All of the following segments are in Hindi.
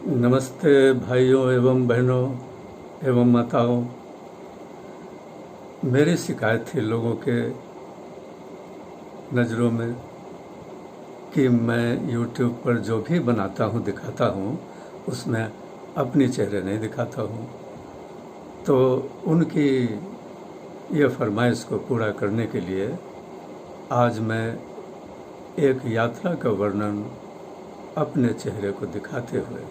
नमस्ते भाइयों एवं बहनों एवं माताओं। मेरी शिकायत थी लोगों के नज़रों में कि मैं YouTube पर जो भी बनाता हूँ दिखाता हूँ उसमें अपनी चेहरे नहीं दिखाता हूँ। तो उनकी ये फरमाइश को पूरा करने के लिए आज मैं एक यात्रा का वर्णन अपने चेहरे को दिखाते हुए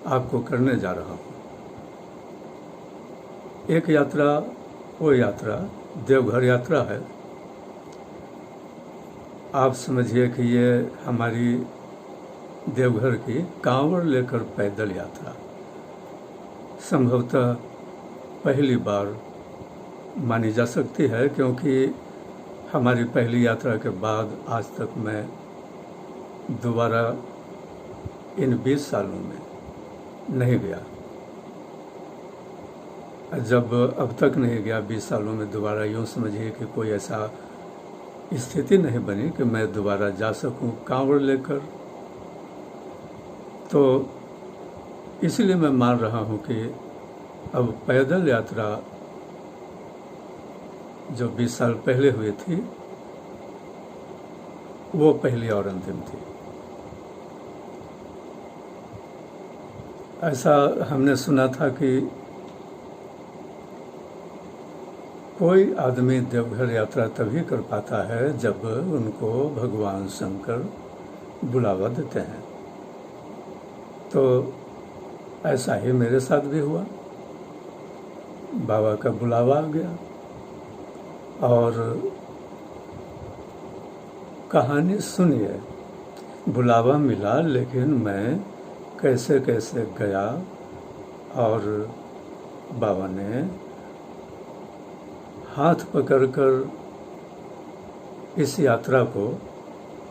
आपको करने जा रहा हूँ। एक यात्रा, वो यात्रा देवघर यात्रा है। आप समझिए कि ये हमारी देवघर की कांवड़ लेकर पैदल यात्रा संभवतः पहली बार मानी जा सकती है, क्योंकि हमारी पहली यात्रा के बाद आज तक मैं दोबारा इन 20 सालों में नहीं गया। जब अब तक नहीं गया 20 सालों में दोबारा, यूँ समझिए कि कोई ऐसा स्थिति नहीं बनी कि मैं दोबारा जा सकूं कांवड़ लेकर। तो इसलिए मैं मान रहा हूं कि अब पैदल यात्रा जो 20 साल पहले हुई थी वो पहली और अंतिम थी। ऐसा हमने सुना था कि कोई आदमी देवघर यात्रा तभी कर पाता है जब उनको भगवान शंकर बुलावा देते हैं। तो ऐसा ही मेरे साथ भी हुआ। बाबा का बुलावा आ गया और कहानी सुनिए। बुलावा मिला, लेकिन मैं कैसे कैसे गया और बाबा ने हाथ पकड़कर इस यात्रा को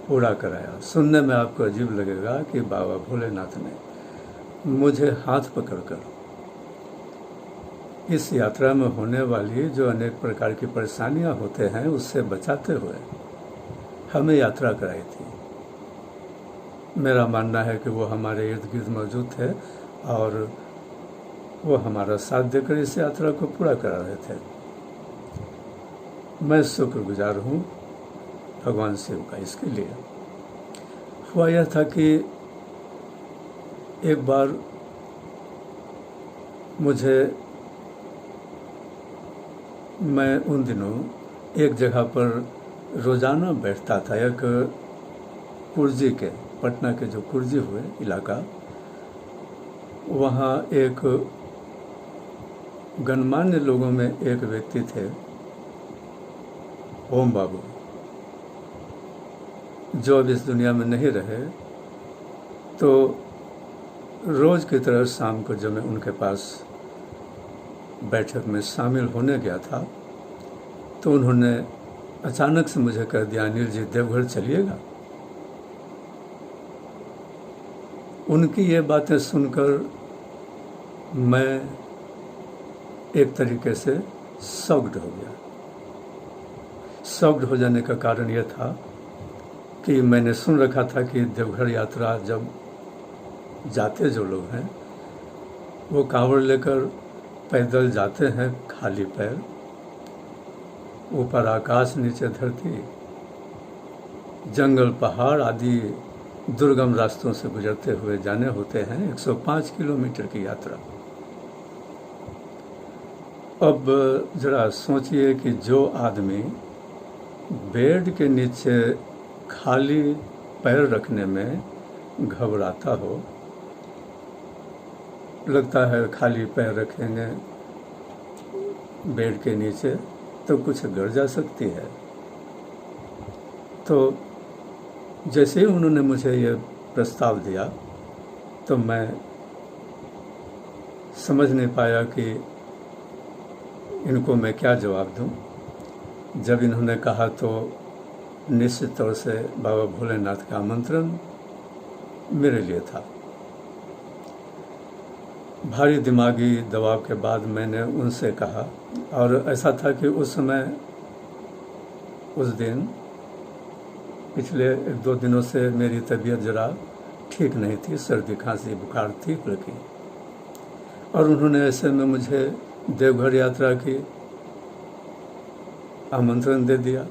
पूरा कराया। सुनने में आपको अजीब लगेगा कि बाबा भोलेनाथ ने मुझे हाथ पकड़कर इस यात्रा में होने वाली जो अनेक प्रकार की परेशानियां होते हैं उससे बचाते हुए हमें यात्रा कराई थी। मेरा मानना है कि वो हमारे इर्द गिर्द मौजूद थे और वो हमारा साथ देकर इस यात्रा को पूरा करा रहे थे। मैं शुक्रगुजार हूँ भगवान शिव का इसके लिए। हुआ यह था कि एक बार मैं उन दिनों एक जगह पर रोज़ाना बैठता था। एक कुर्जी के, पटना के जो कुर्जी हुए इलाका, वहाँ एक गणमान्य लोगों में एक व्यक्ति थे, ओम बाबू, जो अब इस दुनिया में नहीं रहे। तो रोज़ की तरह शाम को जब मैं उनके पास बैठक में शामिल होने गया था तो उन्होंने अचानक से मुझे कह दिया, अनिल जी देवघर चलिएगा। उनकी ये बातें सुनकर मैं एक तरीके से शॉक्ड हो गया। शॉक्ड हो जाने का कारण यह था कि मैंने सुन रखा था कि देवघर यात्रा जब जाते जो लोग हैं वो कांवड़ लेकर पैदल जाते हैं खाली पैर, ऊपर आकाश नीचे धरती, जंगल पहाड़ आदि दुर्गम रास्तों से गुजरते हुए जाने होते हैं। 105 किलोमीटर की यात्रा। अब जरा सोचिए कि जो आदमी बेड के नीचे खाली पैर रखने में घबराता हो, लगता है खाली पैर रखेंगे बेड के नीचे तो कुछ गिर जा सकती है। तो जैसे ही उन्होंने मुझे ये प्रस्ताव दिया तो मैं समझ नहीं पाया कि इनको मैं क्या जवाब दूं। जब इन्होंने कहा तो निश्चित तौर से बाबा भोलेनाथ का आमंत्रण मेरे लिए था। भारी दिमागी दबाव के बाद मैंने उनसे कहा, और ऐसा था कि उस समय उस दिन पिछले 1-2 दिनों से मेरी तबीयत ज़रा ठीक नहीं थी, सर्दी खांसी बुखार थी हल्की। और उन्होंने ऐसे में मुझे देवघर यात्रा की आमंत्रण दे दिया।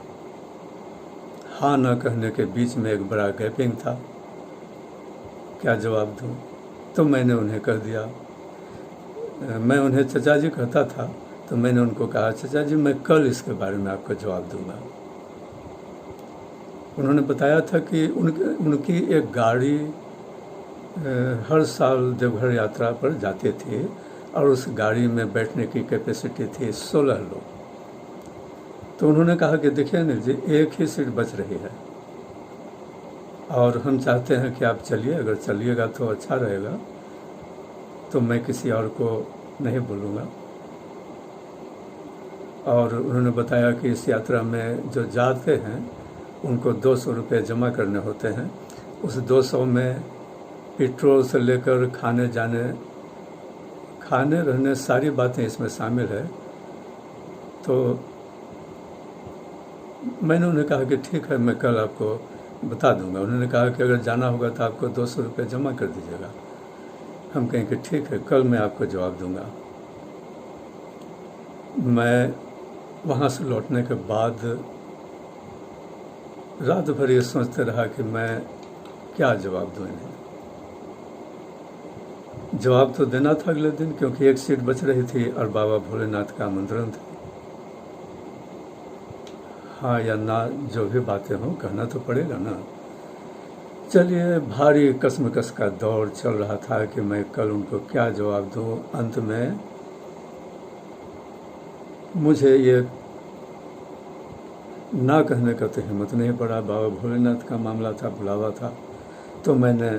हाँ न कहने के बीच में एक बड़ा गैपिंग था, क्या जवाब दूँ। तो मैंने उन्हें कह दिया, मैं उन्हें चचा जी कहता था, तो मैंने उनको कहा, चचा जी मैं कल इसके बारे में आपको जवाब दूंगा। उन्होंने बताया था कि उनकी एक गाड़ी हर साल देवघर यात्रा पर जाती थी और उस गाड़ी में बैठने की कैपेसिटी थी 16 लोग। तो उन्होंने कहा कि देखिए अनिल जी, एक ही सीट बच रही है और हम चाहते हैं कि आप चलिए, अगर चलिएगा तो अच्छा रहेगा, तो मैं किसी और को नहीं बोलूँगा। और उन्होंने बताया कि इस यात्रा में जो जाते हैं उनको 200 रुपये जमा करने होते हैं। उस 200 में पेट्रोल से लेकर खाने रहने सारी बातें इसमें शामिल है। तो मैंने उन्हें कहा कि ठीक है, मैं कल आपको बता दूंगा। उन्होंने कहा कि अगर जाना होगा तो आपको 200 रुपये जमा कर दीजिएगा। हम कहें कि ठीक है, कल मैं आपको जवाब दूंगा। मैं वहाँ से लौटने के बाद रात भर ये सोचते रहा कि मैं क्या जवाब दूँ इन्हें। जवाब तो देना था अगले दिन, क्योंकि एक सीट बच रही थी और बाबा भोलेनाथ का आमंत्रण था। हाँ या ना जो भी बातें हों, कहना तो पड़ेगा ना। चलिए, भारी कसमकस का दौर चल रहा था कि मैं कल उनको क्या जवाब दूँ। अंत में मुझे ये ना कहने का तो हिम्मत नहीं पड़ा। बाबा भोलेनाथ का मामला था, बुलावा था। तो मैंने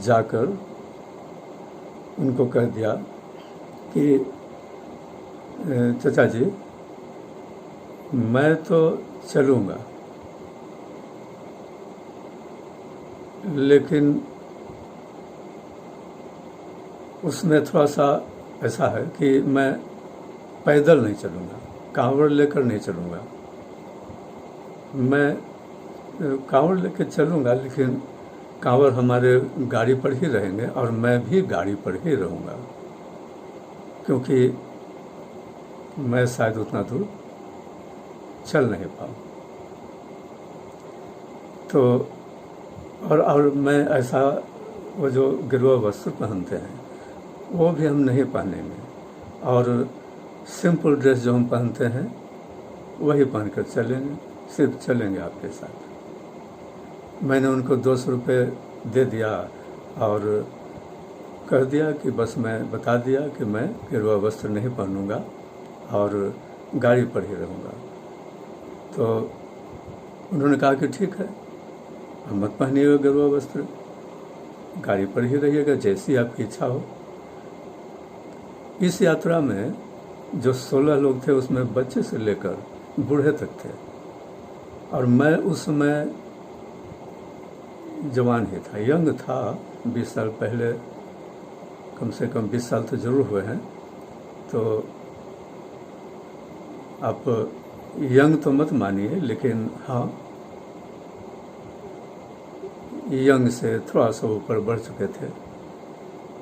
जाकर उनको कह दिया कि चचा जी, मैं तो चलूँगा, लेकिन उसमें थोड़ा सा ऐसा है कि मैं पैदल नहीं चलूँगा, कांवड़ लेकर नहीं चलूँगा। मैं कांवड़ लेकर चलूँगा, लेकिन कांवड़ हमारे गाड़ी पर ही रहेंगे और मैं भी गाड़ी पर ही रहूँगा, क्योंकि मैं शायद उतना दूर चल नहीं पाऊँ। तो और मैं ऐसा, वो जो गिरवा वस्त्र पहनते हैं वो भी हम नहीं पहनेंगे, और सिंपल ड्रेस जो हम पहनते हैं वही पहनकर चलेंगे, सिर्फ चलेंगे आपके साथ। मैंने उनको 200 रुपये दे दिया और कह दिया कि बस मैं बता दिया कि मैं गिरवा वस्त्र नहीं पहनूंगा और गाड़ी पर ही रहूँगा। तो उन्होंने कहा कि ठीक है, मत पहनिएगा गिरवा वस्त्र, गाड़ी पर ही रहिएगा, जैसी आपकी इच्छा हो। इस यात्रा में जो 16 लोग थे उसमें बच्चे से लेकर बूढ़े तक थे, और मैं उस समय जवान ही था, यंग था। 20 साल पहले, कम से कम 20 साल तो ज़रूर हुए हैं। तो आप यंग तो मत मानिए, लेकिन हाँ, यंग से थोड़ा सा ऊपर बढ़ चुके थे।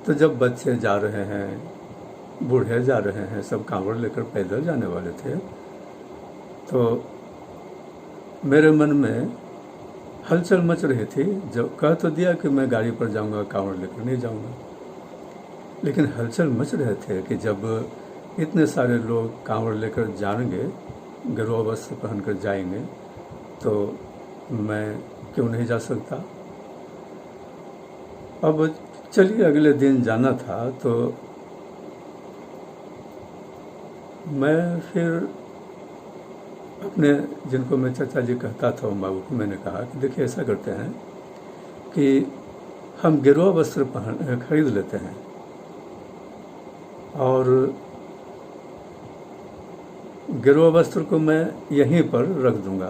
तो जब बच्चे जा रहे हैं, बूढ़े जा रहे हैं, सब कांवड़ लेकर पैदल जाने वाले थे, तो मेरे मन में हलचल मच रही थी। जब कह तो दिया कि मैं गाड़ी पर जाऊंगा, कांवड़ लेकर नहीं जाऊंगा, लेकिन हलचल मच रहे थे कि जब इतने सारे लोग कांवड़ लेकर जाएंगे, गेरुआ वस्त्र पहनकर जाएंगे, तो मैं क्यों नहीं जा सकता। अब चलिए, अगले दिन जाना था, तो मैं फिर अपने, जिनको मैं चाचा जी कहता था, उन बाबू को मैंने कहा कि देखिए, ऐसा करते हैं कि हम गेरुआ वस्त्र खरीद लेते हैं और गेरुआ वस्त्र को मैं यहीं पर रख दूंगा,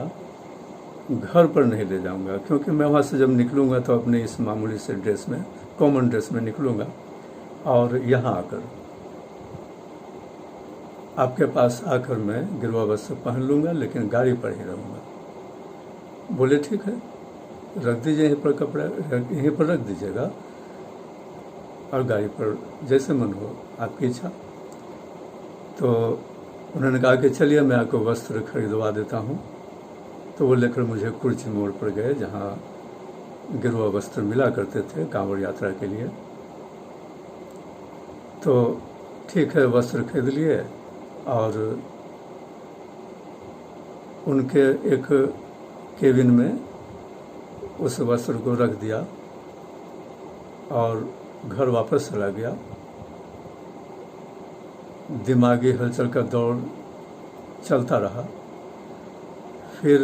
घर पर नहीं ले जाऊंगा, क्योंकि मैं वहाँ से जब निकलूंगा तो अपने इस मामूली से ड्रेस में, कॉमन ड्रेस में निकलूंगा, और यहाँ आकर आपके पास आकर मैं गिरवा वस्त्र पहन लूँगा, लेकिन गाड़ी पर ही रहूँगा। बोले ठीक है, रख दीजिए यहीं पर, कपड़ा यहीं पर रख दीजिएगा और गाड़ी पर जैसे मन हो, आपकी इच्छा। तो उन्होंने कहा कि चलिए मैं आपको वस्त्र खरीदवा देता हूँ। तो वो लेकर मुझे कुर्ची मोड़ पर गए, जहाँ गिरुआ वस्त्र मिला करते थे कांवड़ यात्रा के लिए। तो ठीक है, वस्त्र खरीद लिए और उनके एक केबिन में उस वस्त्र को रख दिया और घर वापस चला गया। दिमागी हलचल का दौर चलता रहा। फिर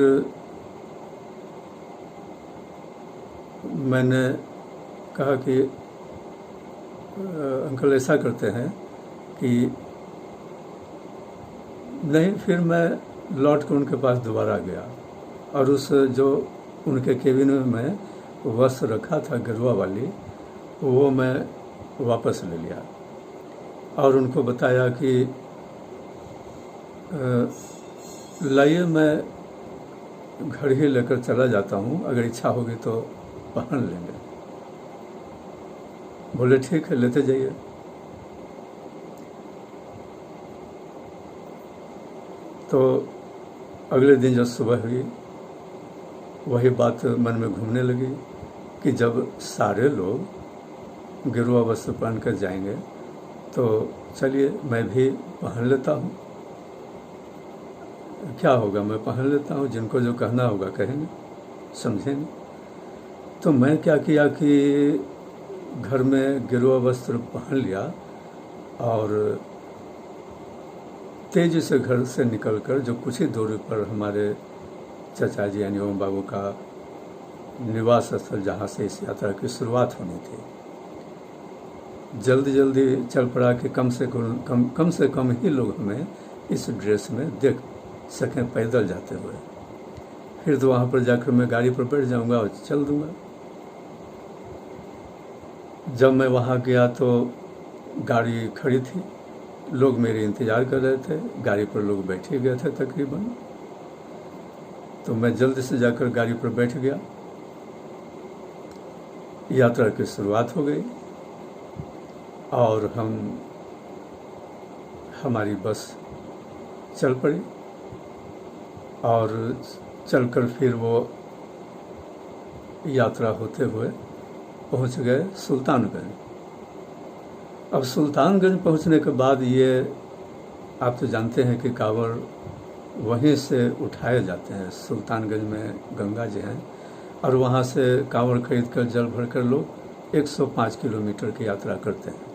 मैंने कहा कि अंकल ऐसा करते हैं कि नहीं। फिर मैं लौट कर उनके पास दोबारा गया और उस जो उनके केबिन में मैं वस्त्र रखा था गिरुआ वाली, वो मैं वापस ले लिया और उनको बताया कि लाइए मैं घड़ी लेकर चला जाता हूँ, अगर इच्छा होगी तो पहन लेंगे। बोले ठीक है, लेते जाइए। तो अगले दिन जब सुबह हुई, वही बात मन में घूमने लगी कि जब सारे लोग गिरुआ वस्त्र पहन कर जाएंगे तो चलिए मैं भी पहन लेता हूँ। क्या होगा, मैं पहन लेता हूँ, जिनको जो कहना होगा कहेंगे, समझेंगे। तो मैं क्या किया कि घर में गिरुआ वस्त्र पहन लिया और तेजी से घर से निकलकर जो कुछ ही दूरी पर हमारे चाचा जी यानी ओम बाबू का निवास स्थल, जहाँ से इस यात्रा की शुरुआत होनी थी, जल्दी जल्दी चल पड़ा कि कम से कम ही लोग हमें इस ड्रेस में देख सकें पैदल जाते हुए। फिर तो वहाँ पर जाकर मैं गाड़ी पर बैठ जाऊँगा और चल दूँगा। जब मैं वहाँ गया तो गाड़ी खड़ी थी, लोग मेरे इंतज़ार कर रहे थे, गाड़ी पर लोग बैठे गए थे तकरीबन। तो मैं जल्दी से जाकर गाड़ी पर बैठ गया। यात्रा की शुरुआत हो गई और हमारी बस चल पड़ी और चलकर फिर वो यात्रा होते हुए पहुंच गए सुल्तानगंज। अब सुल्तानगंज पहुंचने के बाद ये आप तो जानते हैं कि कांवड़ वहीं से उठाए जाते हैं। सुल्तानगंज में गंगा जी हैं और वहाँ से कांवड़ खरीद कर जल भरकर लोग 105 किलोमीटर की यात्रा करते हैं।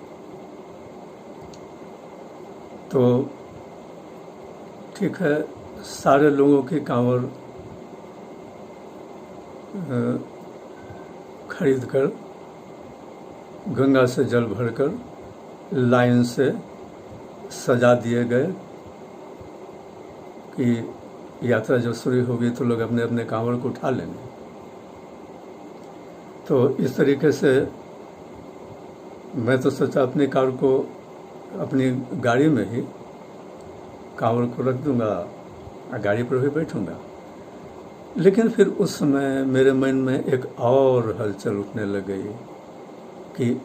तो ठीक है, सारे लोगों की कांवड़ खरीद कर गंगा से जल भरकर लाइन से सजा दिए गए कि यात्रा जब शुरू होगी तो लोग अपने अपने कांवड़ को उठा लेंगे। तो इस तरीके से मैं तो सोचा अपनी कार को, अपनी गाड़ी में ही कांवड़ को रख दूंगा और गाड़ी पर भी बैठूंगा। लेकिन फिर उस समय मेरे मन में एक और हलचल उठने लग गई कि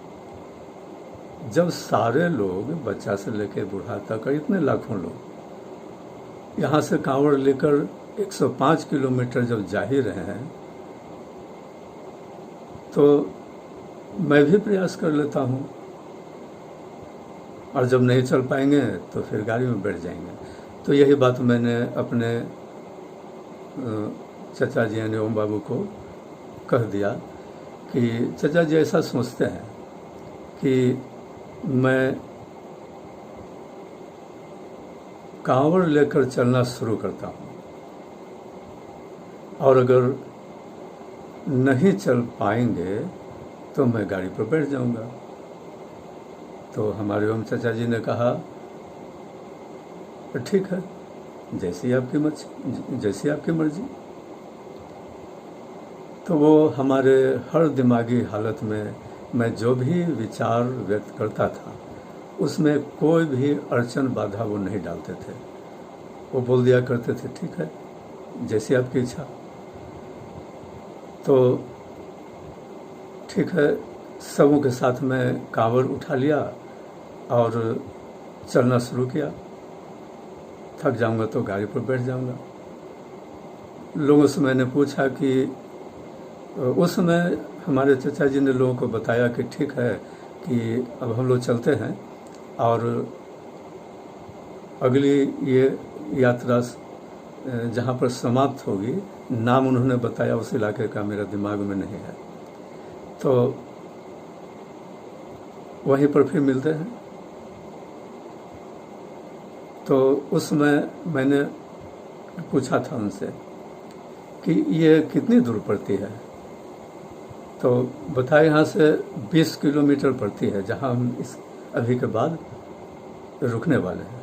जब सारे लोग, बच्चा से लेकर बूढ़ा तक, इतने लाखों लोग यहाँ से कांवड़ लेकर 105 किलोमीटर जब जा ही रहे हैं, तो मैं भी प्रयास कर लेता हूँ और जब नहीं चल पाएंगे तो फिर गाड़ी में बैठ जाएंगे। तो यही बात मैंने अपने चाचा जी यानी ओम बाबू को कह दिया कि चाचा जी ऐसा सोचते हैं कि मैं कांवड़ लेकर चलना शुरू करता हूँ और अगर नहीं चल पाएंगे तो मैं गाड़ी पर बैठ जाऊंगा। तो हमारे ओम चाचा जी ने कहा ठीक है, जैसी आपकी मर्जी। तो वो हमारे हर दिमागी हालत में मैं जो भी विचार व्यक्त करता था उसमें कोई भी अड़चन बाधा वो नहीं डालते थे। वो बोल दिया करते थे ठीक है, जैसी आपकी इच्छा। तो ठीक है, सबों के साथ में कांवड़ उठा लिया और चलना शुरू किया। थक जाऊंगा तो गाड़ी पर बैठ जाऊंगा। लोगों से मैंने पूछा कि उस समय हमारे चाचा जी ने लोगों को बताया कि ठीक है कि अब हम लोग चलते हैं और अगली ये यात्रा जहाँ पर समाप्त होगी, नाम उन्होंने बताया उस इलाके का, मेरा दिमाग में नहीं है, तो वहीं पर फिर मिलते हैं। तो उस समय मैंने पूछा था उनसे कि ये कितनी दूर पड़ती है, तो बताया यहाँ से 20 किलोमीटर पड़ती है, जहाँ हम इस अभी के बाद रुकने वाले हैं।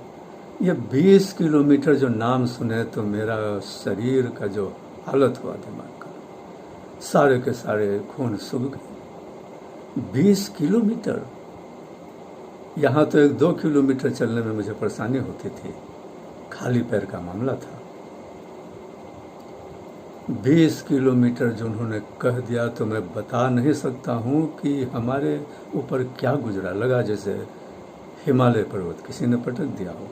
ये 20 किलोमीटर जो नाम सुने तो मेरा शरीर का जो हालत हुआ दिमाग का, सारे के सारे खून सूख गए। 20 किलोमीटर, यहाँ तो 1-2 किलोमीटर चलने में मुझे परेशानी होती थी, खाली पैर का मामला था। 20 किलोमीटर जो उन्होंने कह दिया तो मैं बता नहीं सकता हूँ कि हमारे ऊपर क्या गुजरा। लगा जैसे हिमालय पर्वत किसी ने पटक दिया हो।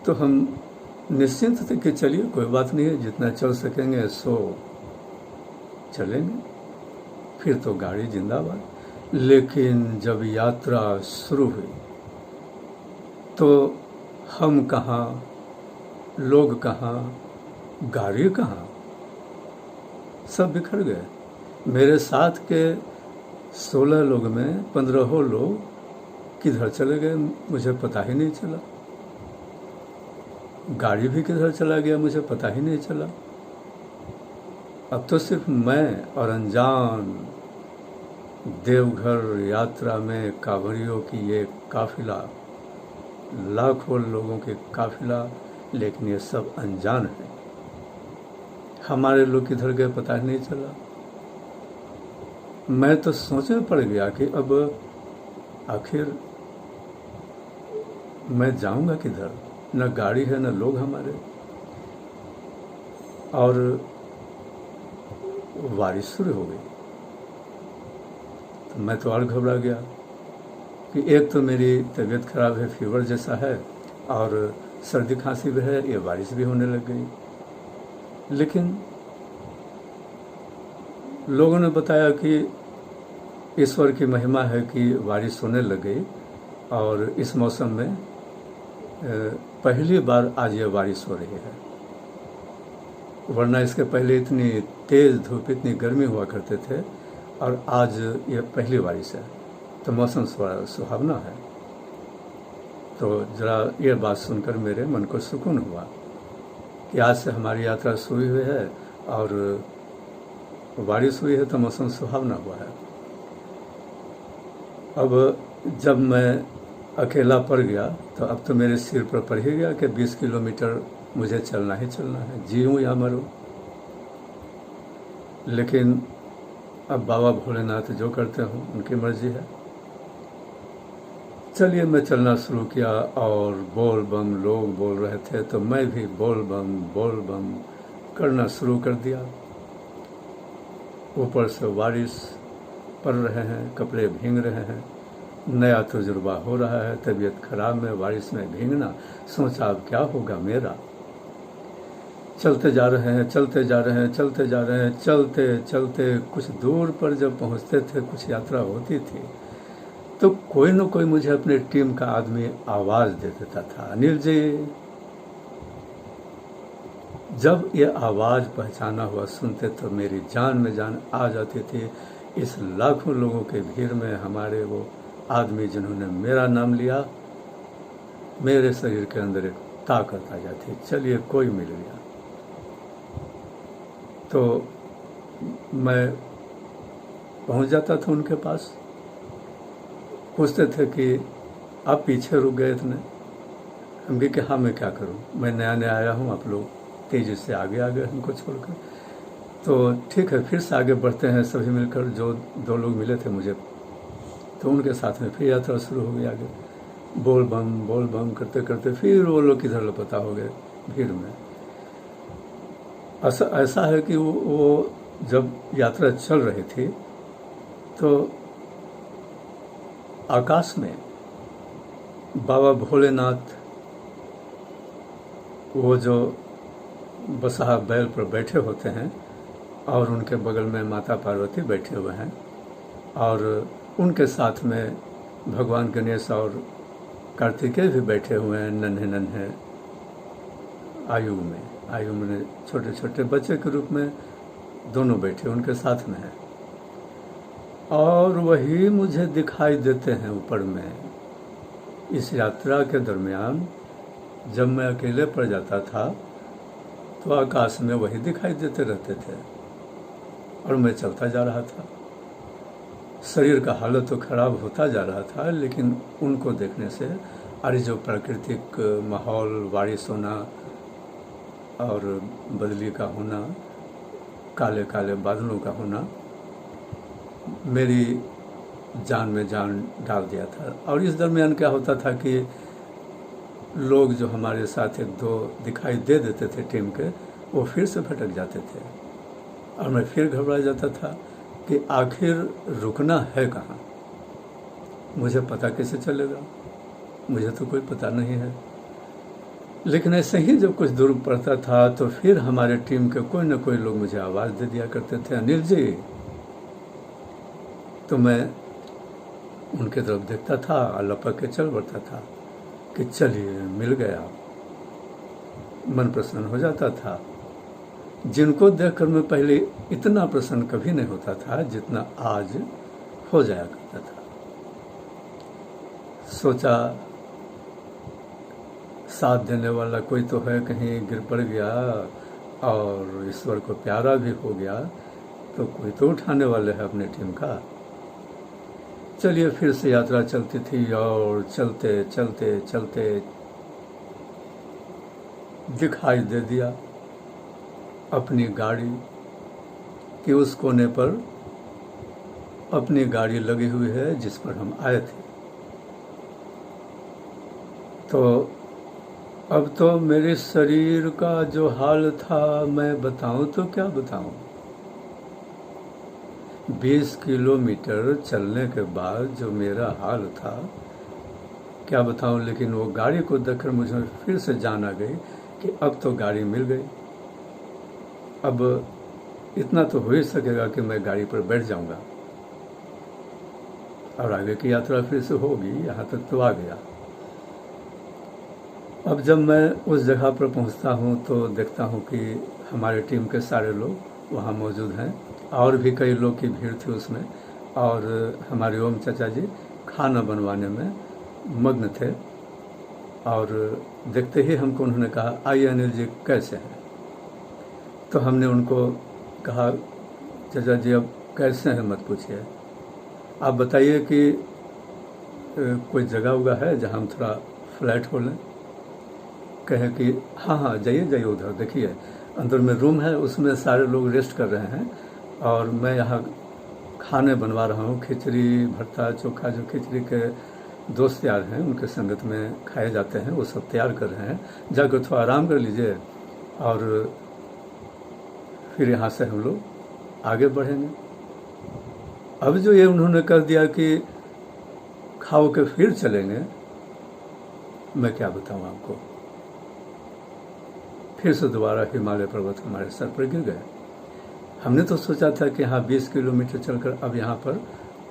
तो हम निश्चिंत थे कि चलिए कोई बात नहीं है, जितना चल सकेंगे सो चलेंगे, फिर तो गाड़ी जिंदाबाद। लेकिन जब यात्रा शुरू हुई तो हम कहाँ, लोग कहाँ, गाड़ी कहाँ, सब बिखर गए। मेरे साथ के 16 लोग में 15 लोग किधर चले गए मुझे पता ही नहीं चला। गाड़ी भी किधर चला गया मुझे पता ही नहीं चला। अब तो सिर्फ मैं और अनजान देवघर यात्रा में कांवड़ियों की ये काफिला, लाखों लोगों के काफिला, लेकिन ये सब अनजान है। हमारे लोग किधर गए पता ही नहीं चला। मैं तो सोचने पड़ गया कि अब आखिर मैं जाऊंगा किधर, न गाड़ी है न लोग हमारे। और बारिश शुरू हो गई तो मैं तो और घबरा गया कि एक तो मेरी तबीयत खराब है, फीवर जैसा है, और सर्दी खांसी भी है, ये बारिश भी होने लग गई। लेकिन लोगों ने बताया कि ईश्वर की महिमा है कि बारिश होने लग गई और इस मौसम में पहली बार आज ये बारिश हो रही है, वरना इसके पहले इतनी तेज़ धूप, इतनी गर्मी हुआ करते थे, और आज ये पहली बारिश है, तो मौसम सुहावना है। तो ज़रा ये बात सुनकर मेरे मन को सुकून हुआ कि आज से हमारी यात्रा शुरू हुई है और बारिश हुई है तो मौसम सुहावना हुआ है। अब जब मैं अकेला पड़ गया तो अब तो मेरे सिर पर पड़ ही गया कि 20 किलोमीटर मुझे चलना ही चलना है, जीऊँ या मरूँ। लेकिन अब बाबा भोलेनाथ जो करते हो उनकी मर्जी है। चलिए मैं चलना शुरू किया और बोल बम लोग बोल रहे थे तो मैं भी बोल बम करना शुरू कर दिया। ऊपर से बारिश पड़ रहे हैं, कपड़े भीग रहे हैं, नया तजुर्बा हो रहा है, तबीयत खराब में बारिश में भीगना। सोचा अब क्या होगा मेरा। चलते जा रहे हैं, चलते जा रहे हैं, चलते जा रहे हैं, चलते चलते कुछ दूर पर जब पहुंचते थे, कुछ यात्रा होती थी, तो कोई न कोई मुझे अपने टीम का आदमी आवाज़ दे देता था, अनिल जी। जब ये आवाज़ पहचाना हुआ सुनते तो मेरी जान में जान आ जाती थी। इस लाखों लोगों के भीड़ में हमारे वो आदमी जिन्होंने मेरा नाम लिया, मेरे शरीर के अंदर एक ताकत आ जाती, चलिए कोई मिल गया। तो मैं पहुंच जाता था उनके पास, पूछते थे कि आप पीछे रुक गए इतने। हम कहे कि हाँ मैं क्या करूं, मैं नया नया आया हूं, आप लोग तेज़ी से आगे आ गए हमको छोड़कर। तो ठीक है, फिर से आगे बढ़ते हैं सभी मिलकर। जो 2 लोग मिले थे मुझे, तो उनके साथ में फिर यात्रा शुरू हो गई आगे। बोल बम करते करते फिर वो लोग किधर लापता हो गए भीड़ में। ऐसा ऐसा है कि वो जब यात्रा चल रही थी तो आकाश में बाबा भोलेनाथ वो जो बसहा बैल पर बैठे होते हैं और उनके बगल में माता पार्वती बैठे हुए हैं और उनके साथ में भगवान गणेश और कार्तिकेय भी बैठे हुए हैं नन्हे नन्हे आयु में छोटे छोटे बच्चे के रूप में दोनों बैठे उनके साथ में हैं और वही मुझे दिखाई देते हैं ऊपर में। इस यात्रा के दरमियान जब मैं अकेले पड़ जाता था तो आकाश में वही दिखाई देते रहते थे और मैं चलता जा रहा था। शरीर का हालत तो खराब होता जा रहा था, लेकिन उनको देखने से अरे जो प्राकृतिक माहौल, बारिश होना और बदली का होना, काले काले बादलों का होना मेरी जान में जान डाल दिया था। और इस दरमियान क्या होता था कि लोग जो हमारे साथ एक दो दिखाई दे देते थे टीम के, वो फिर से भटक जाते थे और मैं फिर घबरा जाता था कि आखिर रुकना है कहाँ, मुझे पता कैसे चलेगा, मुझे तो कोई पता नहीं है। लेकिन ऐसे ही जब कुछ दूर पड़ता था तो फिर हमारे टीम के कोई न कोई लोग मुझे आवाज़ दे दिया करते थे, अनिल जी। तो मैं उनके तरफ देखता था और लपक के चल बढ़ता था कि चलिए मिल गया, मन प्रसन्न हो जाता था। जिनको देखकर मैं पहले इतना प्रसन्न कभी नहीं होता था जितना आज हो जाया करता था। सोचा साथ देने वाला कोई तो है, कहीं गिर पड़ गया और ईश्वर को प्यारा भी हो गया तो कोई तो उठाने वाले है अपने टीम का। चलिए फिर से यात्रा चलती थी और चलते चलते चलते दिखाई दे दिया अपनी गाड़ी कि उस कोने पर अपनी गाड़ी लगी हुई है जिस पर हम आए थे। तो अब तो मेरे शरीर का जो हाल था मैं बताऊं तो क्या बताऊं। 20 किलोमीटर चलने के बाद जो मेरा हाल था क्या बताऊं। लेकिन वो गाड़ी को देखकर मुझे फिर से जान आ गई कि अब तो गाड़ी मिल गई, अब इतना तो हो ही सकेगा कि मैं गाड़ी पर बैठ जाऊंगा और आगे की यात्रा फिर से होगी। यहाँ तक तो आ गया। अब जब मैं उस जगह पर पहुँचता हूँ तो देखता हूँ कि हमारे टीम के सारे लोग वहाँ मौजूद हैं और भी कई लोग की भीड़ थी उसमें, और हमारे ओम चाचा जी खाना बनवाने में मग्न थे। और देखते ही हमको उन्होंने कहा, आइए अनिल जी कैसे हैं। तो हमने उनको कहा, चाचा जी अब कैसे हैं मत पूछिए, आप बताइए कि कोई जगह उगा है जहाँ हम थोड़ा फ्लैट हो लें। कहे कि हाँ जाइए जाइए, उधर देखिए अंदर में रूम है, उसमें सारे लोग रेस्ट कर रहे हैं और मैं यहाँ खाने बनवा रहा हूँ, खिचड़ी भट्टा चोखा, जो खिचड़ी के दोस्त यार हैं उनके संगत में खाए जाते हैं वो सब तैयार कर रहे हैं, जाकर थोड़ा आराम कर लीजिए और फिर यहाँ से हम लोग आगे बढ़ेंगे। अब जो ये उन्होंने कर दिया कि खाओ के फिर चलेंगे, मैं क्या बताऊँ आपको। फिर से दोबारा हिमालय पर्वत हमारे सर पर गिर गए। हमने तो सोचा था कि हाँ 20 किलोमीटर चलकर अब यहाँ पर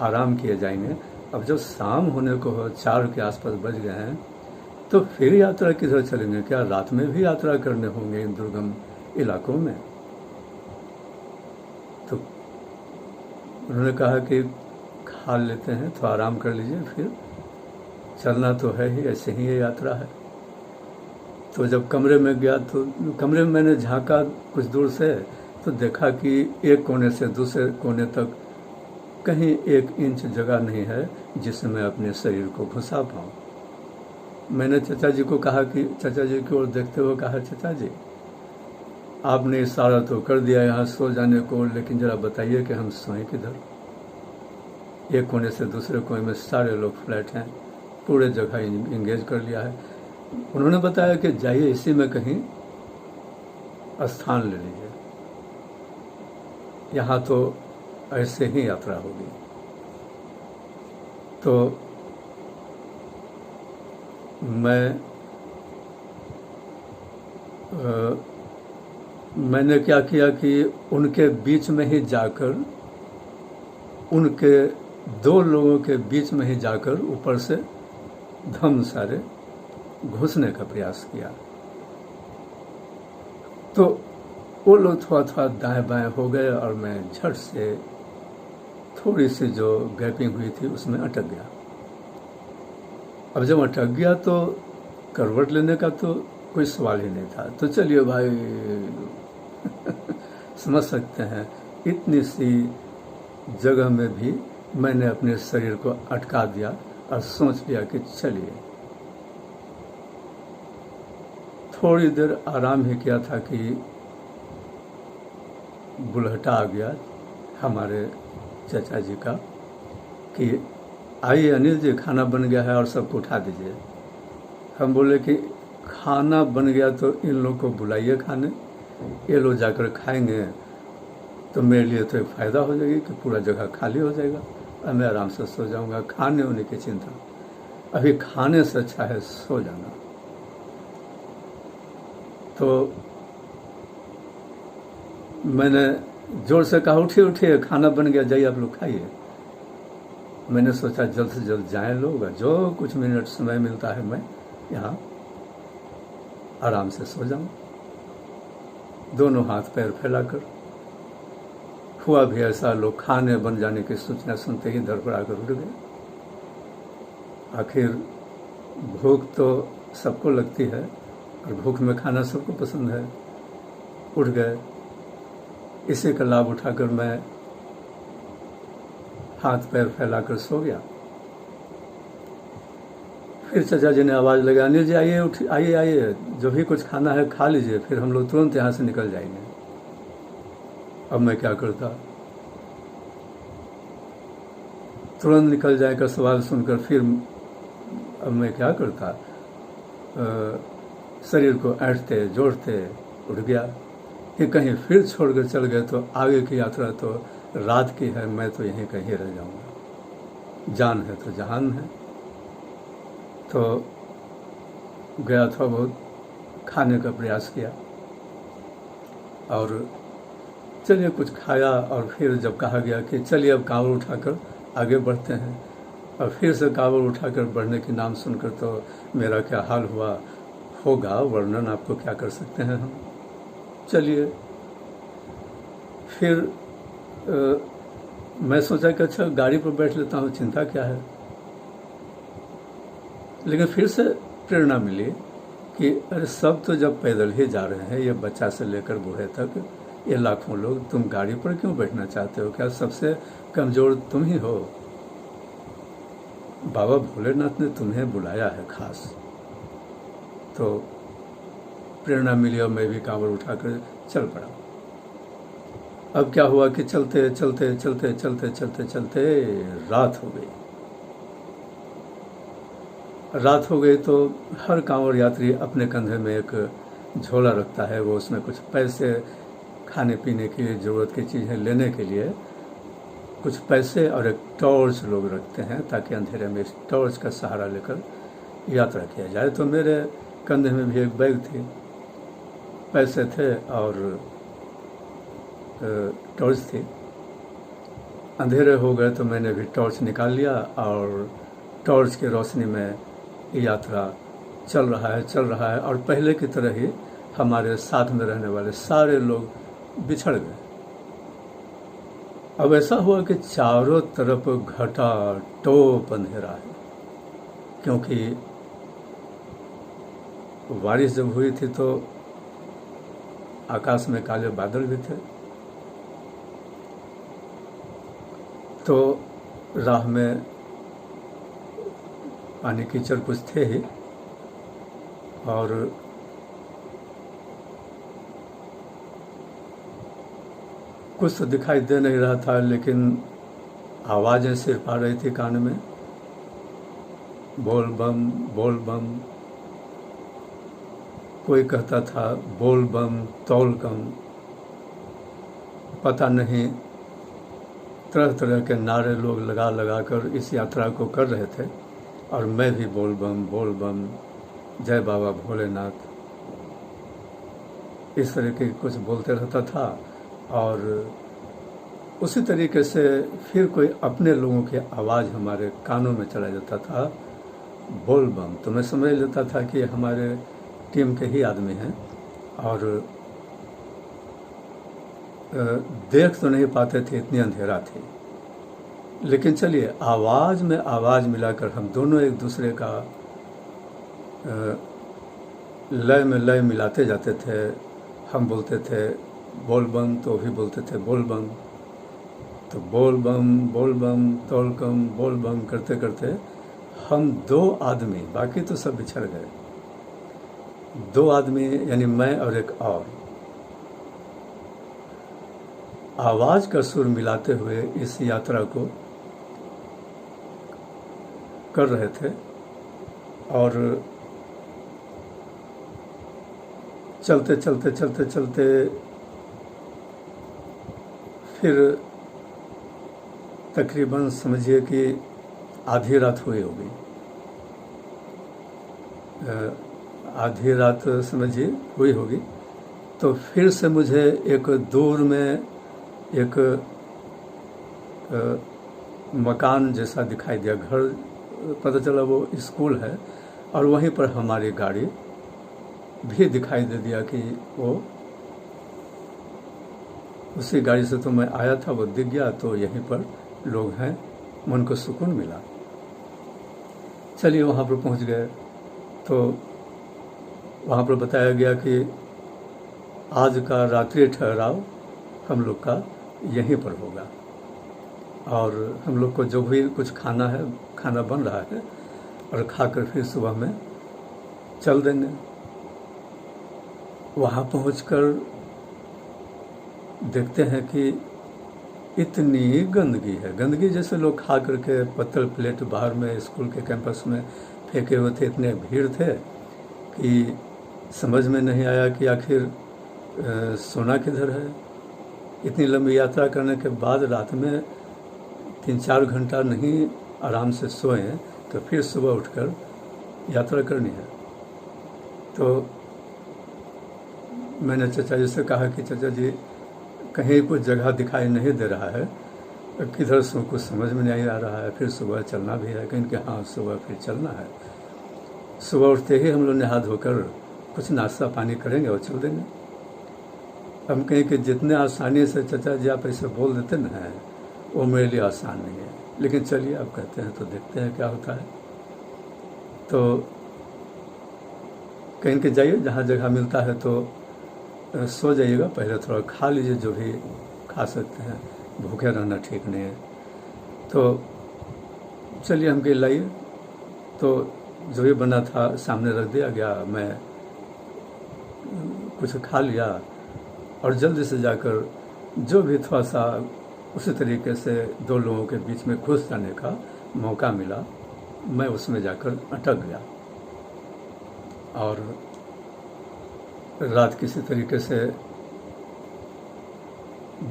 आराम किए जाएंगे। अब जब शाम होने को 4 के आसपास बज गए हैं तो फिर यात्रा किधर चलेंगे, क्या रात में भी यात्रा करने होंगे इन दुर्गम इलाकों में। तो उन्होंने कहा कि खा लेते हैं, तो आराम कर लीजिए, फिर चलना तो है ही, ऐसे ही ये यात्रा है। तो जब कमरे में गया तो कमरे में मैंने झांका कुछ दूर से तो देखा कि एक कोने से दूसरे कोने तक कहीं 1 इंच जगह नहीं है जिसमें मैं अपने शरीर को घुसा पाऊँ। मैंने चाचा जी को कहा कि चाचा जी की ओर देखते हुए कहा, चाचा जी आपने इशारा तो कर दिया यहाँ सो जाने को, लेकिन ज़रा बताइए कि हम सोएं किधर। एक कोने से दूसरे कोने में सारे लोग फ्लैट हैं, पूरे जगह इंगेज कर लिया है। उन्होंने बताया कि जाइए इसी में कहीं स्थान ले लीजिए। यहाँ तो ऐसे ही यात्रा होगी। तो मैंने क्या किया कि उनके बीच में ही जाकर, उनके दो लोगों के बीच में ही जाकर ऊपर से धम सारे घुसने का प्रयास किया। तो वो लोग थोड़ा थोड़ा दाएं बाएं हो गए और मैं झट से थोड़ी सी जो गैपिंग हुई थी उसमें अटक गया। अब जब अटक गया तो करवट लेने का तो कोई सवाल ही नहीं था। तो चलिए भाई समझ सकते हैं इतनी सी जगह में भी मैंने अपने शरीर को अटका दिया और सोच लिया कि चलिए। थोड़ी देर आराम ही किया था कि बुलहटा आ गया हमारे चाचा जी का कि आइए अनिल जी, खाना बन गया है और सबको उठा दीजिए। हम बोले कि खाना बन गया तो इन लोग को बुलाइए खाने, ये लोग जाकर खाएंगे तो मेरे लिए तो एक फ़ायदा हो जाएगी कि पूरा जगह खाली हो जाएगा और मैं आराम से सो जाऊंगा। खाने होने की चिंता, अभी खाने से अच्छा है सो जाना। तो मैंने जोर से कहा उठिए उठिए, खाना बन गया, जाइए आप लोग खाइए। मैंने सोचा जल्द से जल्द जाएं लोग, जो कुछ मिनट समय मिलता है मैं यहाँ आराम से सो जाऊं। दोनों हाथ पैर फैलाकर। हुआ भी ऐसा, लोग खाने बन जाने की सूचना सुनते ही धड़पड़ा कर उठ गए। आखिर भूख तो सबको लगती है और भूख में खाना सबको पसंद है। उठ गए। इसी का लाभ उठाकर मैं हाथ पैर फैलाकर सो गया। फिर चाचा जी ने आवाज़ लगाई, अनिल जी आइए, उठ आइए आइए, जो भी कुछ खाना है खा लीजिए, फिर हम लोग तुरंत यहाँ से निकल जाएंगे। अब मैं क्या करता, तुरंत निकल जाए का सवाल सुनकर फिर अब मैं क्या करता, शरीर को ऐंठते जोड़ते उठ गया कि कहीं फिर छोड़ कर चल गए तो आगे की यात्रा तो रात की है, मैं तो यहीं कहीं रह जाऊंगा। जान है तो जहान है। तो गया था, बहुत खाने का प्रयास किया और चलिए कुछ खाया। और फिर जब कहा गया कि चलिए अब कांवड़ उठाकर आगे बढ़ते हैं, और फिर से कांवड़ उठाकर बढ़ने के नाम सुनकर तो मेरा क्या हाल हुआ होगा, वर्णन आपको क्या कर सकते हैं हम। चलिए फिर मैं सोचा कि अच्छा गाड़ी पर बैठ लेता हूँ, चिंता क्या है। लेकिन फिर से प्रेरणा मिली कि अरे सब तो जब पैदल ही जा रहे हैं, ये बच्चा से लेकर बूढ़े तक, ये लाखों लोग, तुम गाड़ी पर क्यों बैठना चाहते हो? क्या सबसे कमज़ोर तुम ही हो? बाबा भोलेनाथ ने तुम्हें बुलाया है खास। तो प्रेरणा मिली और मैं भी कांवड़ उठाकर चल पड़ा। अब क्या हुआ कि चलते चलते चलते चलते चलते चलते रात हो गई। रात हो गई तो हर कांवड़ यात्री अपने कंधे में एक झोला रखता है, वो उसमें कुछ पैसे, खाने पीने की ज़रूरत की चीज़ें लेने के लिए कुछ पैसे और एक टॉर्च लोग रखते हैं, ताकि अंधेरे में इस टॉर्च का सहारा लेकर यात्रा किया जाए। तो मेरे कंधे में भी एक बैग थी, पैसे थे और टॉर्च थी। अंधेरे हो गए तो मैंने भी टॉर्च निकाल लिया और टॉर्च की रोशनी में यात्रा चल रहा है और पहले की तरह ही हमारे साथ में रहने वाले सारे लोग बिछड़ गए। अब ऐसा हुआ कि चारों तरफ घटा टोप अंधेरा है, क्योंकि बारिश जब हुई थी तो आकाश में काले बादल भी थे। तो राह में पानी कीचड़ कुछ थे ही, और कुछ तो दिखाई दे नहीं रहा था, लेकिन आवाज़ें सिर्फ आ रही थी कान में, बोल बम बोल बम। कोई कहता था बोल बम तौल कम, पता नहीं तरह तरह के नारे लोग लगा लगा कर इस यात्रा को कर रहे थे, और मैं भी बोल बम जय बाबा भोलेनाथ इस तरह के कुछ बोलते रहता था। और उसी तरीके से फिर कोई अपने लोगों की आवाज़ हमारे कानों में चला जाता था, बोल बम, तो मैं समझ लेता था कि हमारे टीम के ही आदमी हैं। और देख तो नहीं पाते थे, इतनी अंधेरा थी, लेकिन चलिए आवाज़ में आवाज़ मिलाकर हम दोनों एक दूसरे का लय में लय मिलाते जाते थे। हम बोलते थे बोल बम तो भी बोलते थे बोल बम, तो बोल बम तौल कम बोल बम करते करते हम 2 आदमी, बाकी तो सब बिछड़ गए, 2 आदमी यानी मैं और एक और, आवाज़ का सुर मिलाते हुए इस यात्रा को कर रहे थे। और चलते फिर तकरीबन समझिए कि आधी रात हुई होगी, आधी रात समझिए हुई होगी। तो फिर से मुझे एक दूर में एक मकान जैसा दिखाई दिया, घर, पता चला वो स्कूल है, और वहीं पर हमारी गाड़ी भी दिखाई दे दिया कि वो उसी गाड़ी से तो मैं आया था, वो दिख गया, तो यहीं पर लोग हैं, मन को सुकून मिला। चलिए वहाँ पर पहुँच गए, तो वहाँ पर बताया गया कि आज का रात्रि ठहराव हम लोग का यहीं पर होगा, और हम लोग को जो भी कुछ खाना है, खाना बन रहा है, और खाकर फिर सुबह में चल देंगे। वहाँ पहुंचकर देखते हैं कि इतनी गंदगी है, गंदगी जैसे लोग खा करके पत्तल प्लेट बाहर में स्कूल के कैंपस में फेंके हुए थे, इतने भीड़ थे कि समझ में नहीं आया कि आखिर सोना किधर है। इतनी लंबी यात्रा करने के बाद रात में 3-4 घंटा नहीं आराम से सोएं, तो फिर सुबह उठकर यात्रा करनी है। तो मैंने चाचा जी से कहा कि चाचा जी कहीं कुछ जगह दिखाई नहीं दे रहा है, किधर से कुछ समझ में नहीं आ रहा है, फिर सुबह चलना भी है। कहीं कि हाँ सुबह फिर चलना है। सुबह उठते ही हम लोग नहा धोकर कुछ नाश्ता पानी करेंगे और चल देंगे। हम कहें कि जितने आसानी से चाचा जी आप ऐसे बोल देते ना, वो मेरे लिए आसान नहीं है, लेकिन चलिए आप कहते हैं तो देखते हैं क्या होता है। तो कहीं के जाइए, जहाँ जगह मिलता है तो सो जाइएगा, पहले थोड़ा खा लीजिए जो भी खा सकते हैं, भूखे रहना ठीक नहीं है। तो चलिए हम कहीं लाइए, तो जो भी बना था सामने रख दिया गया, मैं कुछ खा लिया और जल्दी से जाकर जो भी थोड़ा सा उसी तरीके से 2 लोगों के बीच में घुस जाने का मौका मिला, मैं उसमें जाकर अटक गया और रात किसी तरीके से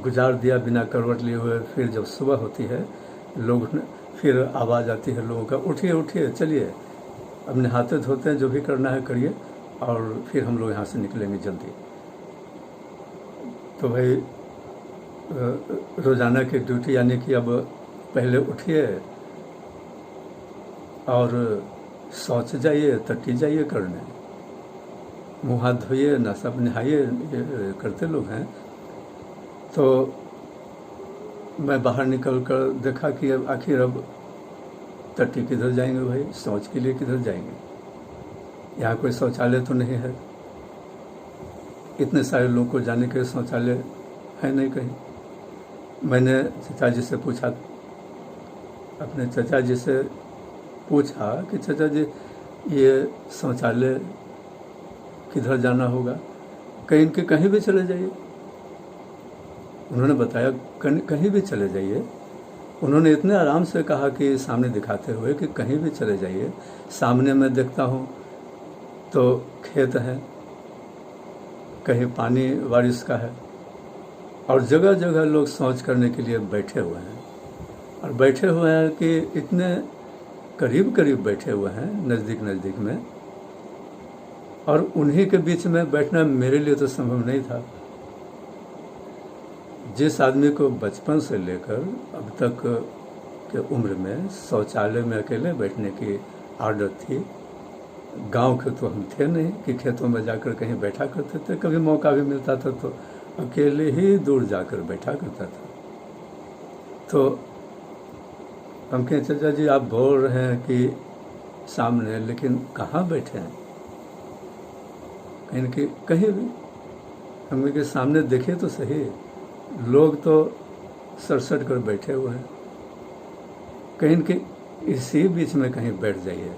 गुजार दिया बिना करवट लिए हुए। फिर जब सुबह होती है, लोग फिर आवाज़ आती है लोगों का, उठिए उठिए चलिए, अब नहाते धोते हैं, जो भी करना है करिए, और फिर हम लोग यहाँ से निकलेंगे जल्दी। तो भाई रोज़ाना की ड्यूटी यानी कि अब पहले उठिए और शौच जाइए, टट्टी जाइए करने, मुँह हाथ धोइए, नाश्ता नहाइए, करते लोग हैं। तो मैं बाहर निकल कर देखा कि अब आखिर अब टट्टी किधर जाएंगे भाई, शौच के लिए किधर जाएंगे, यहाँ कोई शौचालय तो नहीं है, इतने सारे लोगों को जाने के शौचालय है नहीं कहीं। मैंने चाचा जी से पूछा, अपने चाचा जी से पूछा कि चाचा जी ये शौचालय किधर जाना होगा, कहीं के कहीं भी चले जाइए। उन्होंने बताया कहीं भी चले जाइए। उन्होंने इतने आराम से कहा कि सामने दिखाते हुए कि कहीं भी चले जाइए, सामने मैं देखता हूँ तो खेत है, कहीं पानी बारिश का है, और जगह जगह लोग शौच करने के लिए बैठे हुए हैं, और बैठे हुए हैं कि इतने करीब करीब बैठे हुए हैं, नज़दीक नज़दीक में, और उन्हीं के बीच में बैठना मेरे लिए तो संभव नहीं था। जिस आदमी को बचपन से लेकर अब तक के उम्र में शौचालय में अकेले बैठने की आदत थी, गांव के तो हम थे नहीं कि खेतों में जाकर कहीं बैठा करते थे, कभी मौका भी मिलता था तो अकेले ही दूर जाकर बैठा करता था। तो हम कहें चाचा जी आप बोल रहे हैं कि सामने, लेकिन कहाँ बैठे हैं? कहीं कि कहीं भी हम के सामने देखे तो सही, लोग तो सड़सड़ कर बैठे हुए हैं, कहीं कि इसी बीच में कहीं बैठ जाइए।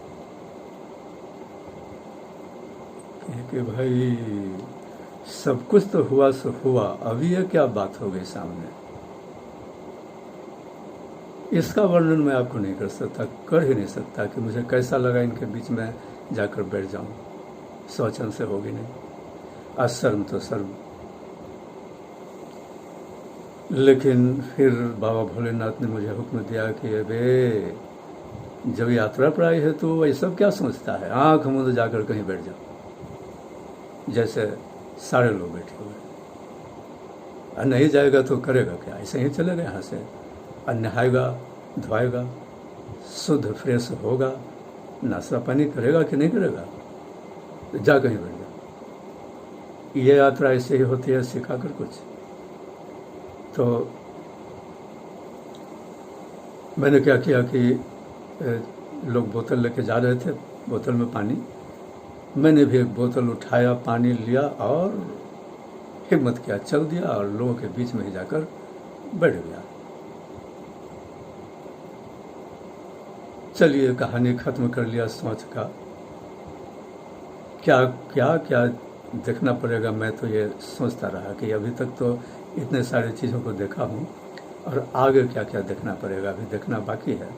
कि भाई सब कुछ तो हुआ सो हुआ, अभी ये क्या बात हो गई सामने? इसका वर्णन मैं आपको नहीं कर सकता, कर ही नहीं सकता कि मुझे कैसा लगा इनके बीच में जाकर बैठ जाऊं। शौचन से होगी नहीं, अशर्म तो शर्म। लेकिन फिर बाबा भोलेनाथ ने मुझे हुक्म दिया कि अबे जब यात्रा पर आई है तो ये सब क्या सोचता है, आँख मूंद जाकर कहीं बैठ जाओ, जैसे सारे लोग बैठे हुए। और नहीं जाएगा तो करेगा क्या? ऐसे ही चलेगा यहाँ से, और नहाएगा धोएगा, शुद्ध फ्रेश होगा, नाश्ता पानी करेगा कि नहीं करेगा? जा कहीं बैठ जा। ये यात्रा ऐसे ही होती है, सिखा कर कुछ। तो मैंने क्या किया कि लोग बोतल लेके जा रहे थे, बोतल में पानी, मैंने भी एक बोतल उठाया, पानी लिया और हिम्मत किया, चल दिया और लोगों के बीच में ही जाकर बैठ गया। चलिए कहानी खत्म कर लिया शौच का। क्या क्या क्या देखना पड़ेगा, मैं तो ये सोचता रहा कि अभी तक तो इतने सारी चीज़ों को देखा हूँ, और आगे क्या क्या देखना पड़ेगा, अभी देखना बाकी है।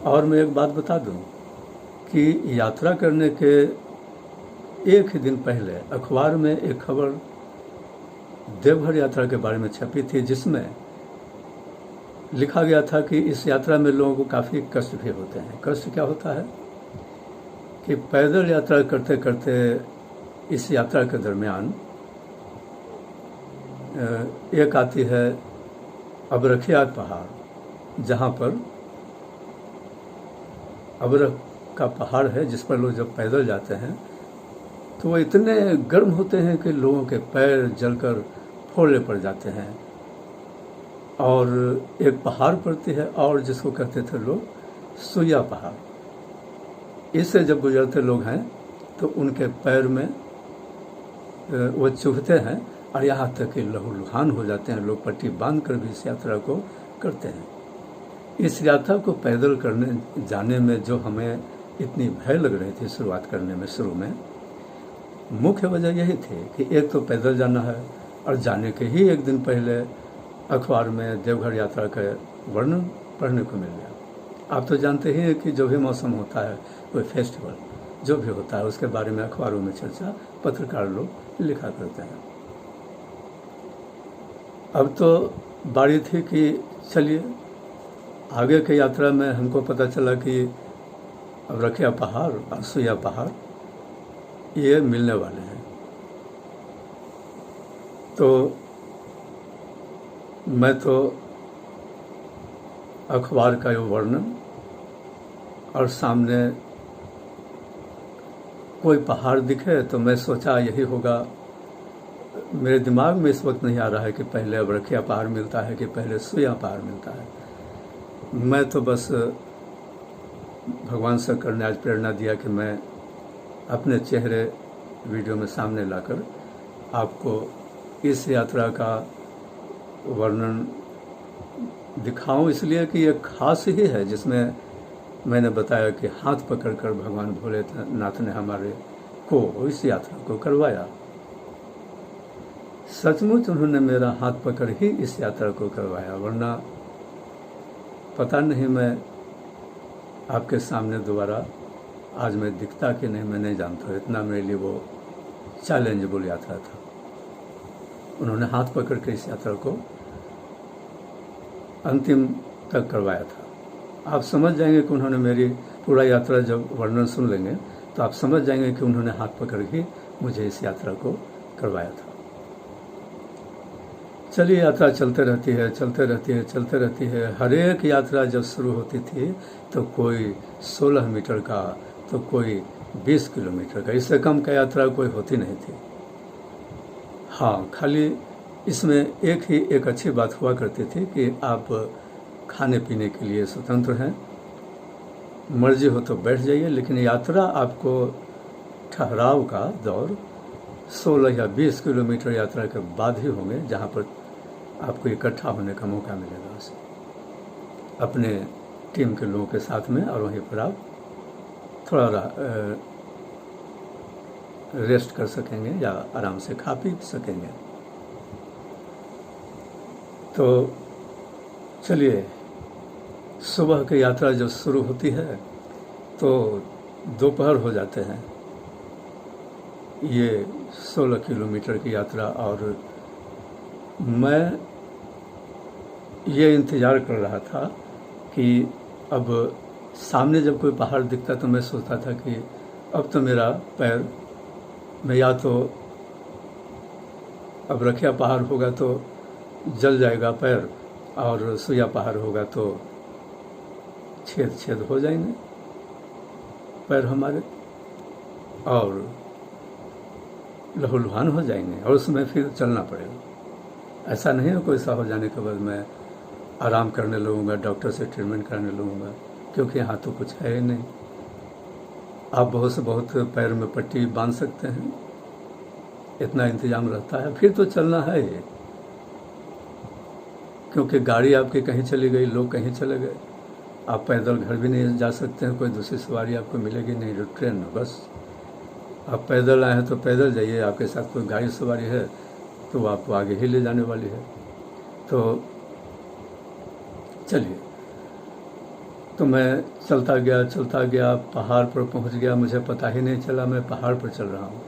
और मैं एक बात बता दूँ कि यात्रा करने के एक ही दिन पहले अखबार में एक खबर देवघर यात्रा के बारे में छपी थी, जिसमें लिखा गया था कि इस यात्रा में लोगों को काफ़ी कष्ट भी होते हैं। कष्ट क्या होता है कि पैदल यात्रा करते करते इस यात्रा के दरमियान एक आती है अबरखिया पहाड़, जहाँ पर अबरख का पहाड़ है, जिस पर लोग जब पैदल जाते हैं तो वो इतने गर्म होते हैं कि लोगों के पैर जलकर फोड़े पड़ जाते हैं। और एक पहाड़ पड़ती है और जिसको कहते थे लोग सुइया पहाड़, इससे जब गुजरते लोग हैं तो उनके पैर में वो चुभते हैं और यहाँ तक कि लहूलुहान हो जाते हैं। लोग पट्टी बांध कर भी इस यात्रा को करते हैं। इस यात्रा को पैदल करने जाने में जो हमें इतनी भय लग रही थी शुरुआत करने में, शुरू में मुख्य वजह यही थी कि एक तो पैदल जाना है, और जाने के ही एक दिन पहले अखबार में देवघर यात्रा का वर्णन पढ़ने को मिल गया। आप तो जानते ही हैं कि जो भी मौसम होता है, कोई फेस्टिवल जो भी होता है, उसके बारे में अखबारों में चर्चा पत्रकार लोग लिखा करते हैं। अब तो बारी थी कि चलिए आगे की यात्रा में हमको पता चला कि अबरखिया पहाड़ और सुइया पहाड़ ये मिलने वाले हैं। तो मैं तो अखबार का ये वर्णन और सामने कोई पहाड़ दिखे तो मैं सोचा यही होगा। मेरे दिमाग में इस वक्त नहीं आ रहा है कि पहले अबरखिया पहाड़ मिलता है कि पहले सुइया पहाड़ मिलता है। मैं तो बस भगवान शंकर ने आज प्रेरणा दिया कि मैं अपने चेहरे वीडियो में सामने लाकर आपको इस यात्रा का वर्णन दिखाऊं, इसलिए कि ये खास ही है, जिसमें मैंने बताया कि हाथ पकड़कर भगवान भोलेनाथ ने हमारे को इस यात्रा को करवाया। सचमुच उन्होंने मेरा हाथ पकड़ ही इस यात्रा को करवाया, वरना पता नहीं मैं आपके सामने दोबारा आज मैं दिखता कि नहीं, मैं नहीं जानता। इतना मेरे लिए वो चैलेंजेबल यात्रा था। उन्होंने हाथ पकड़ के इस यात्रा को अंतिम तक करवाया था। आप समझ जाएंगे कि उन्होंने मेरी पूरा यात्रा जब वर्णन सुन लेंगे तो आप समझ जाएंगे कि उन्होंने हाथ पकड़ के मुझे इस यात्रा को करवाया था। चलिए, यात्रा चलते रहती है, चलते रहती है, चलते रहती है। हर एक यात्रा जब शुरू होती थी तो कोई 16 मीटर का, तो कोई 20 किलोमीटर का, इससे कम का यात्रा कोई होती नहीं थी। हाँ, खाली इसमें एक अच्छी बात हुआ करती थी कि आप खाने पीने के लिए स्वतंत्र हैं, मर्जी हो तो बैठ जाइए, लेकिन यात्रा आपको ठहराव का दौर 16 या 20 किलोमीटर यात्रा के बाद ही होंगे, जहाँ पर आपको इकट्ठा होने का मौका मिलेगा अपने टीम के लोगों के साथ में, और वहीं पर आप थोड़ा रेस्ट कर सकेंगे या आराम से खा पी सकेंगे। तो चलिए, सुबह की यात्रा जब शुरू होती है तो दोपहर हो जाते हैं। ये 16 किलोमीटर की यात्रा, और मैं ये इंतज़ार कर रहा था कि अब सामने जब कोई पहाड़ दिखता तो मैं सोचता था कि अब तो मेरा पैर में, या तो अब रखिया पहाड़ होगा तो जल जाएगा पैर, और सुइया पहाड़ होगा तो छेद हो जाएंगे पैर हमारे, और लहूलुहान हो जाएंगे, और उसमें फिर चलना पड़ेगा। ऐसा नहीं है कोई सा हो जाने के बाद मैं आराम करने लगूँगा, डॉक्टर से ट्रीटमेंट कराने लगूँगा, क्योंकि यहाँ तो कुछ है ही नहीं। आप बहुत से बहुत पैर में पट्टी बांध सकते हैं, इतना इंतजाम रहता है, फिर तो चलना है ये, क्योंकि गाड़ी आपकी कहीं चली गई, लोग कहीं चले गए, आप पैदल घर भी नहीं जा सकते हैं, कोई दूसरी सवारी आपको मिलेगी नहीं, ट्रेन में बस आप पैदल आए हैं तो पैदल जाइए, आपके साथ कोई गाड़ी सवारी है तो वो आपको आगे ही ले जाने वाली है। तो चलिए, तो मैं चलता गया, पहाड़ पर पहुंच गया, मुझे पता ही नहीं चला मैं पहाड़ पर चल रहा हूँ।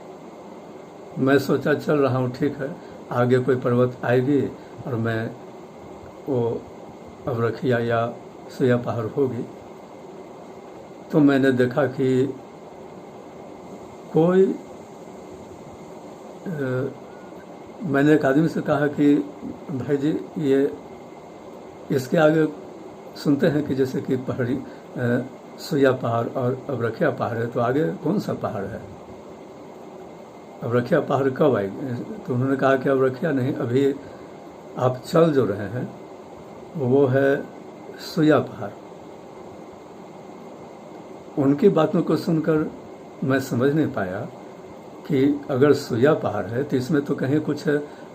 मैं सोचा चल रहा हूँ, ठीक है, आगे कोई पर्वत आएगी और मैं वो अवरखिया या सुइया पहाड़ होगी। तो मैंने देखा कि कोई मैंने एक आदमी से कहा कि भाई जी, ये इसके आगे सुनते हैं कि जैसे कि पहाड़ी सुइया पहाड़ और अवरखिया पहाड़ है, तो आगे कौन सा पहाड़ है, अवरखिया पहाड़ कब आएगी? तो उन्होंने कहा कि अवरखिया नहीं, अभी आप चल जो रहे हैं वो है सुइया पहाड़। उनकी बातों को सुनकर मैं समझ नहीं पाया कि अगर सुइया पहाड़ है तो इसमें तो कहीं कुछ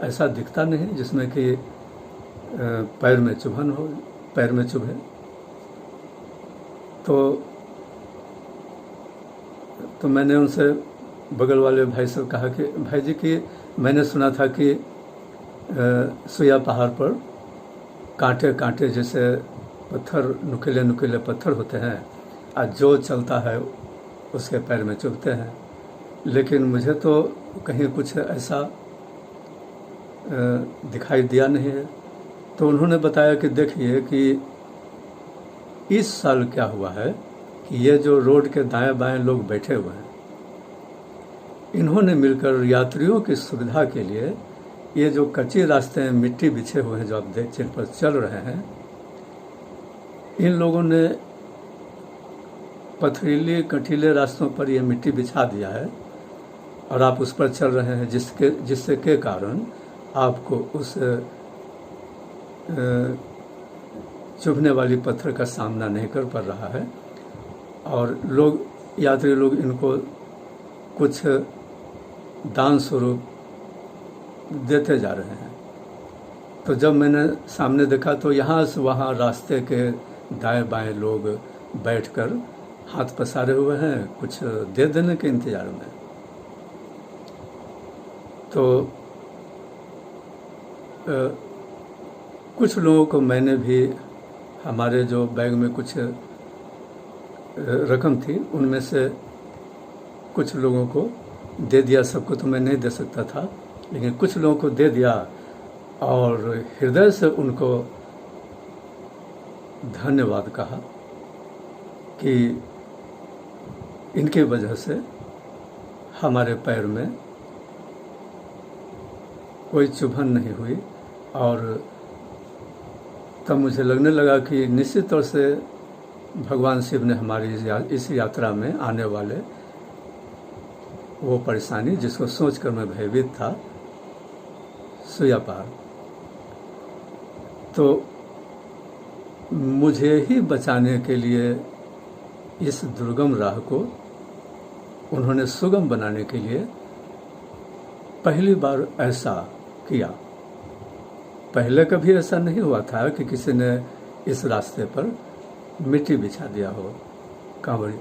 ऐसा दिखता नहीं जिसमें कि पैर में चुभन हो, पैर में चुभे। तो मैंने उनसे, बगल वाले भाई से कहा कि भाई जी, कि मैंने सुना था कि सुइया पहाड़ पर कांटे कांटे जैसे पत्थर, नुकीले नुकीले पत्थर होते हैं, और जो चलता है उसके पैर में चुभते हैं, लेकिन मुझे तो कहीं कुछ ऐसा दिखाई दिया नहीं है। तो उन्होंने बताया कि देखिए कि इस साल क्या हुआ है कि ये जो रोड के दाएं बाएं लोग बैठे हुए हैं, इन्होंने मिलकर यात्रियों की सुविधा के लिए ये जो कच्चे रास्ते हैं, मिट्टी बिछे हुए हैं, जो आप जिन पर चल रहे हैं, इन लोगों ने पथरीले कटीले रास्तों पर ये मिट्टी बिछा दिया है, और आप उस पर चल रहे हैं, जिससे के कारण आपको उस चुभने वाली पत्थर का सामना नहीं कर पा रहा है, और यात्री लोग इनको कुछ दान स्वरूप देते जा रहे हैं। तो जब मैंने सामने देखा तो यहाँ से वहाँ रास्ते के दाएं बाएं लोग बैठकर हाथ पसारे हुए हैं, कुछ दे देने के इंतजार में। तो कुछ लोगों को मैंने भी, हमारे जो बैग में कुछ रकम थी उनमें से कुछ लोगों को दे दिया, सबको तो मैं नहीं दे सकता था, लेकिन कुछ लोगों को दे दिया और हृदय से उनको धन्यवाद कहा कि इनकी वजह से हमारे पैर में कोई चुभन नहीं हुई। और तब मुझे लगने लगा कि निश्चित तौर से भगवान शिव ने हमारी इस यात्रा में आने वाले वो परेशानी जिसको सोचकर मैं भयभीत था, सुइया पार, तो मुझे ही बचाने के लिए इस दुर्गम राह को उन्होंने सुगम बनाने के लिए पहली बार ऐसा किया। पहले कभी ऐसा नहीं हुआ था कि किसी ने इस रास्ते पर मिट्टी बिछा दिया हो कांवड़